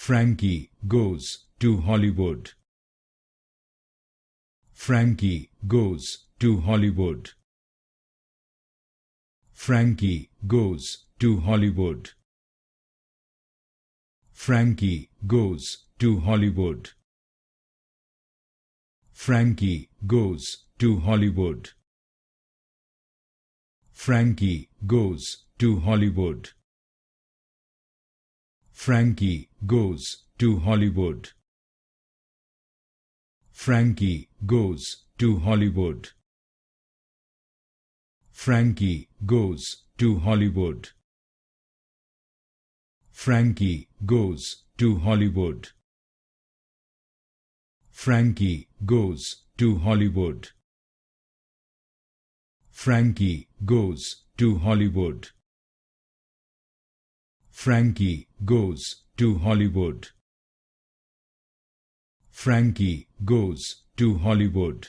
Frankie Goes to Hollywood. Frankie Goes to Hollywood. Frankie Goes to Hollywood. Frankie Goes to Hollywood. Frankie Goes to Hollywood. Frankie Goes to Hollywood. Frankie Goes to Hollywood. Frankie Goes to Hollywood. Frankie Goes to Hollywood. Frankie Goes to Hollywood. Frankie Goes to Hollywood. Frankie Goes to Hollywood. Frankie Goes to Hollywood. Frankie Goes to Hollywood.